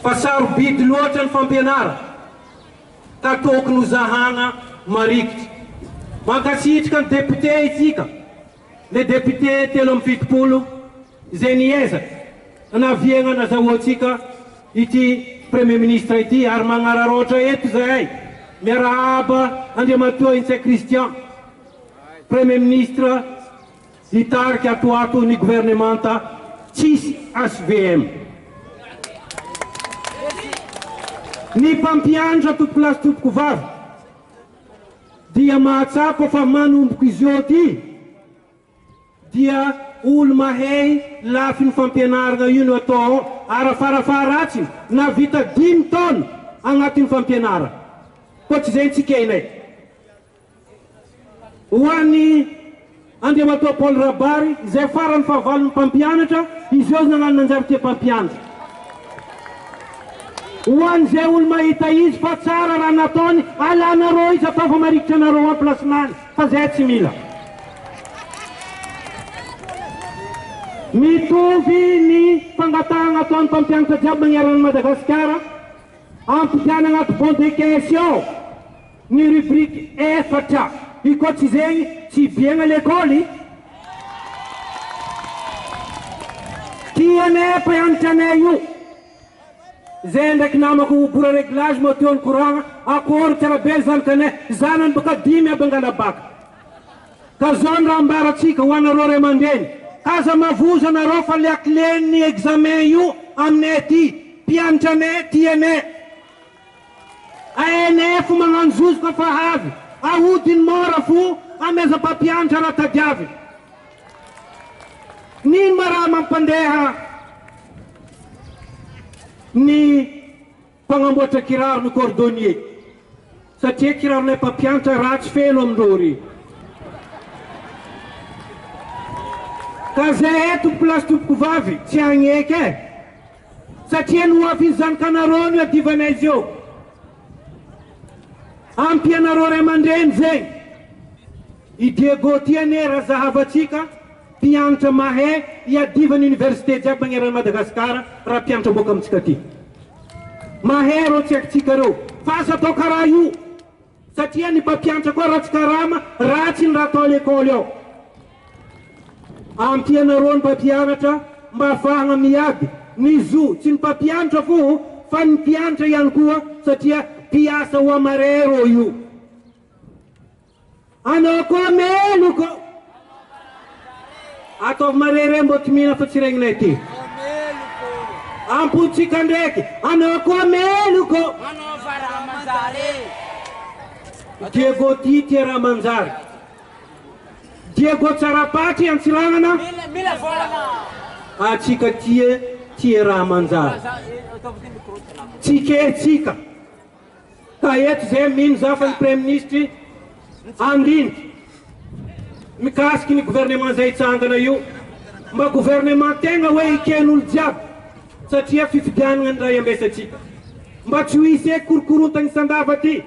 fa sarobidy loatra ny fampianara ka tokony ho zahagna marikitry. Mankasitrika ny député itsika, le député 17 zay niezaka naviagna nazahoantsika ity premier ministre ity ary magnararoatra eto zahay miarahaba Andriamatoa Intsay Christian premier ministre hitarika atoato ny gouvernementa tsisy SVM. Ny mpampianatra tompolasy tompoko vavy dia mahatsapa fa manomboko izy io ty dia olo mahay lafiny fampianarana io no atao ary farafaratsiny na vita 5 taona agnatin'ny fampianarana koatsy zay tsikainay. Ho an'ny Andriamatoa Paul Rabary izay farany fahavalon'ny mpampianatra izy io nagnano nanjary tia mpampianatra. Ho an'izay olo mahita izy fa tsara raha nataony alanareo izy atao fa marikitra anareo amin'ny plasinany fa zay tsy mila. Mitovy ny fangatahana ataon'ny mpampianatra jiaby magneran'ny Madagasikara ampidiana agnaty bon de question ny rubrique efatra ikoatsy zegny tsy biegna l'école tianay mpianatra anay io zay ndraiky namako bora réglage moteony courant akory tsarabe zanakanay zanany baka 5 aby angala baka ka zao ny raha ambaratsika ho anareo ray aman-dreny kaza mavozo anareo fa liaklen'ny examen io aminay aty mpianatra anay tianay ANF magnano zozoka fa avy ahodiny mora fo ameza mpampianatra raha tadiavy. Nino ma raha mampandeha ny mpagnamboatra kiraro ny cordonnier satria kiraronay mpampianatra ratsy felo amindreo ry. Ka zay eto place tompoko vavy tsy agneky e satria noafiny zanakanareo no adivanay izy eo ampianareo ray aman-dreny zegny i Diego tiane raha zahavatsika mpianatra mahay iadivany université jiaby magneran'ny Madagasikara raha mpianatra boka amitsika ty mahay reo tsy akitsika reo fa asa atao karaha io satria ny mpampianatra koa ratsy karama ratsy ny raha atao l'école ao. Ampianareo ny mpampianatra mba ahafahagna miady ny zo tsy ny mpampianatra fo fa ny mpianatra ihany koa satria mpiasa ho amarero io. Anao koa meloko ataovy marere mbo ty mihina fa tsy regninay ty ampotsika ndraiky anao koa meloko Diego ty tia raha manjary Diego Tsarapatry antsiranana atsika tia raha manjary tsika ka eto zay mino zafa ny premier ministre andiniky mikasiky ny gouvernement zay itsangana io mba gouvernement tegna hoe iken'olo jiaby satria fifidianana ny raha iambesatsika mba tsy ho isy eky korokorontagny sandava ty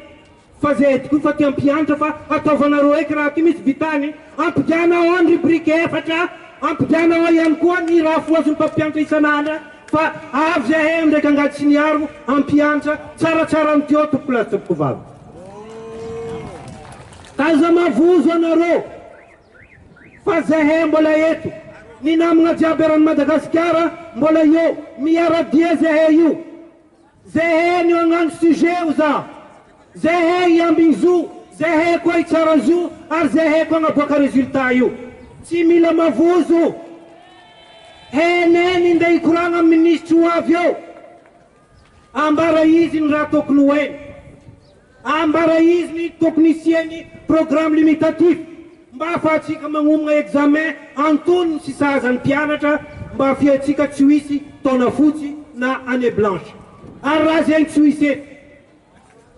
fa zay ty koa fa ty ampianatra fa ataovanareo eky raha ty misy vitany ampidiana ao ny rubrique efatra ampidiana ao ihany koa ny raha foazony mpampianatra isanandra fa avy zahay ndraiky angatsy ny aro ampianatra tsaratsara amty ao tompolasy tompoko vavy. Taza mavozo anareo fa zahay mbola eto ny namagna jiaby eran'ny Madagasikara mbola io miaradia zahay io zahay ny agnano sujet o za zahay iambiny zo zahay koa itsara zo ary zahay koa agnaboaka résultat io tsy mila mavozo heneny nde hikoragna amin'ny ministre ho avy eo ambara izy ny raha tokony hoeny ambara izy ny tokony isiany programme limitatif mba afahatsika magnomagna examen antonony sy sazany mpianatra mba afiatsika tsy ho isy taona fotsy na année blanche ary raha zegny tsy ho isy eto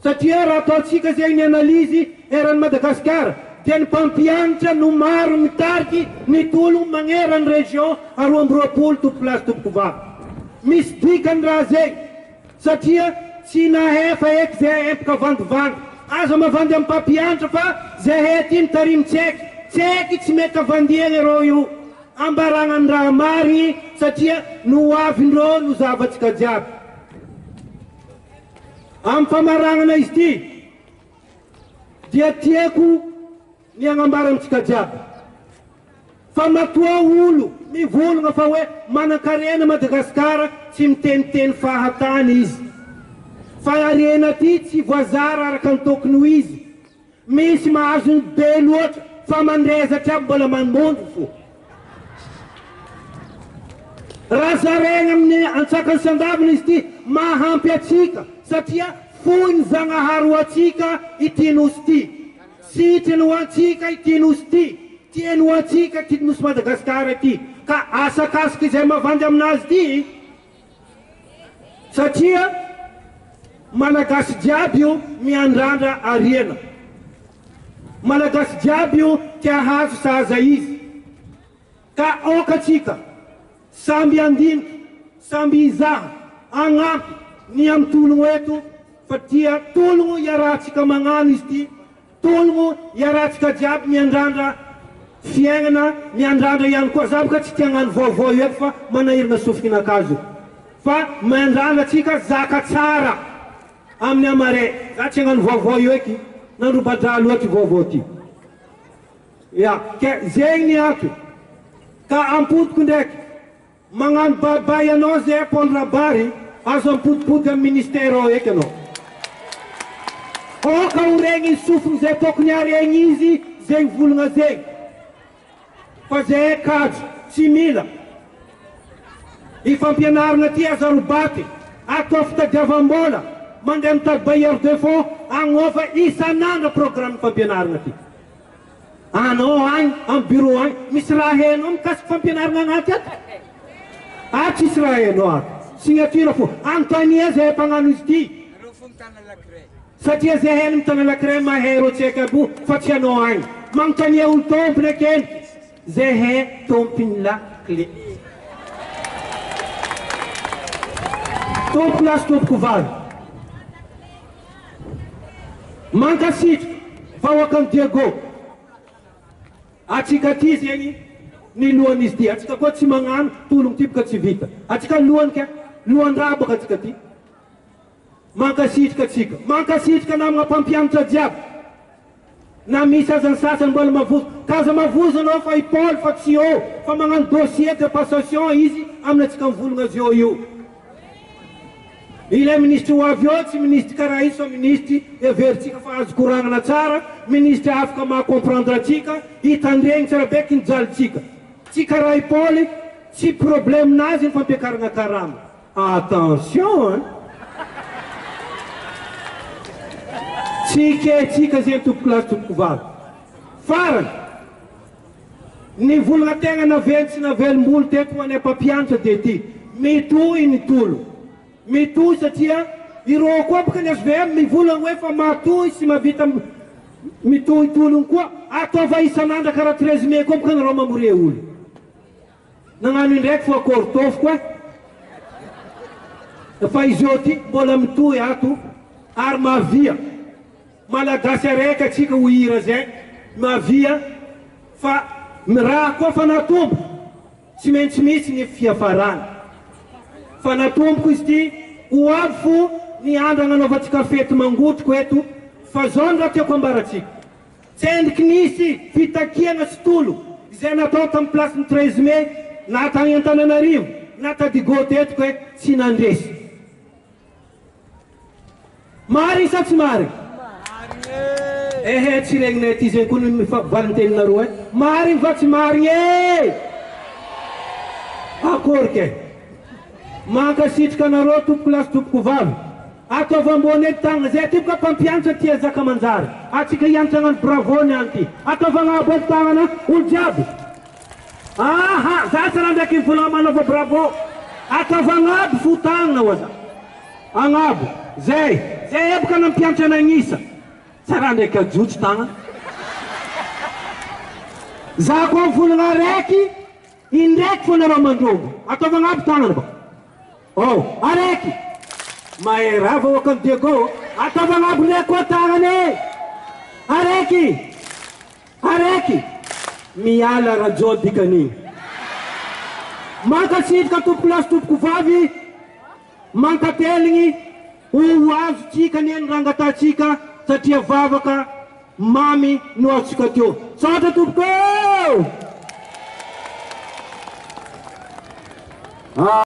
satria raha ataotsika zegny ny analyzy eran'ny Madagasikara dia ny mpampianatra no maro mitariky ny tolo magneran'ny région 12 tompolasy tompoko vavy misy dikany raha zegny satria tsy nahefa eky zay empaka vandivandy aza mavandy amin'ny mpampianatra fa zahay ty ny tarimy tseky tsy mety avandiagna reo io ambaragna ny raha marigny satria no avindreo no zavatsika jiaby Amin'ny famarangana izy ity dia tiako ny agnambara amintsika jiaby fa matoa olo mivolagna fa hoe manan-karena Madagasikara tsy miteniteny fahatany izy fa arena ty tsy voazara araka ny tokony ho izy misy mahazo ny be loatra fa mandrezatra mbola mamondy fo raha zaraigna amin'ny antsakany sandavina izy ty mahampy atsika satria foy ny zagnahary atsika ity nosy ty sitrany ho antsika ity nosy ty tiany ho antsika ity nosy Madagasikara ity ka asakasika izay mavandy aminazy ty satria malagasy jiaby io miandrandra ariana malagasy jiaby io tia hazo saza izy ka okatsika samby andiniky samby izaha agnampy ny amin'ny tologno eto fa tia tologno iarahantsika magnano izy ty tologno iarahantsika jiaby miandrandra fiaignana miandrandra ihany koa za boka tsy tia hagnano vaovao eto fa manahirana sofikinakazo fa miandrandra atsika zaka tsara amin'ny amare za tsy hagnano vaovao io eky nandrobadra loatra vaovao ty ya ke zegny ny ato ka ampodiko ndraiky magnano babay anao zay Paul Rabary azo ampodipody amin'ny ministère ao eky anao oka ho regny sofiny zay tokony haregny izy zegny volagna zegny fa zay kajo tsy mila ifampianarana ty azarobaty atao fitadiavam-bola mandeha mitady bailleur de fonds agnofa isan'andro programme fampianarana ty anao agny amin'ny bureau agny misy raha henao mikasiky fampianarana agnaty ato tsisy raha henao ato signature fo anontania zay mpagnano izy ty satria zay heny mitana lakray mahero tsika abo fa tsy anao agny magnontania olo tompony akeny zay he tompiny lakle tompo lasy tompoko valo mankasitrika fa oakany Diego atsika ty zegny ny lohan'izy ty atsika koa tsy magnano tologno ty boka tsy vita atsika lohany ka lohan-draha boka atsika ty mankasitrika atsika mankasitrika namagna mpampianatra jiaby na misy azany sasany mbola mavozo kaza mavozo anao fa ipaoly fa tsy eo fa magnano dossier de passation izy amin'ny atsika mivolagna zio io ilay ministre ho avy eo tsy ministre karaha izy fa ministre everitsika fa azo koragnana tsara ministre afaka mahakomprendre atsika hitandregny tsara beky nijalitsika tsy karaha ipaoly tsy problemenazy ny fampiakarana karama attention tsy ketsika zegny tompoko lasy tompoko valo farany ny volagna tegna navely tsy navelom-bolo teto ho anay mpampianatra de ty mitohy ny tolo mitohy satria ireo koa boka ny SVM mivolagna hoe fa matohy sy mavita mitohy tolony koa ataova isan'andro karaha 13 mai koa boka nareo mamore olo nagnano indraiky fo akorotofoko fa izy eo ty mbola mitohy ato ary mavia malagasy araiky atsika ho hira zay mavia fa raha koa fa natombo tsy maintsy misy ny fiafarany fa natomboko izy ty ho avy fo ny andro agnanaovantsika fety mangotriko eto fa zao ny raha tiako ambaratsika tsendiky nisy fitakiana sy tolo izay natao tamin'ny place ny 13 mai na tagny Antananarivo na tadigo tetiko hoe tsy nandresy marigny sa tsy marigny ehe tsy regninay ty zegny koa ny valin-teninareo e marigny va tsy marigny e akory ke mankasitrika anareo tompoko lasy tompoko valo ataova-mbony edy tagna zay ty boka mpampianatra tia zaka manjary atsika hianatra agnano bravo ny any ty ataovagna abo edy tagnana olo jiaby aha za tsara ndraiky mivolagna manaova bravo ataovagna aby fo tagnana oaza agnabo zay eboka nampianatra anagnisa tsara ndraiky ajotsy tagnana za koa mivolagna araiky indraiky fo nareo mandrogo ataovagna aby tagnana ba araiky maherava oakany Diego ataovagna aby ndraiky koa tagnana e araiky miala rajo dikaniny mankasitrika tompoko lasy tompoko vavy mankateligny ho azotsika ny rangatantsika satria vavaka mamy no azotsika teo. Satra tompoko!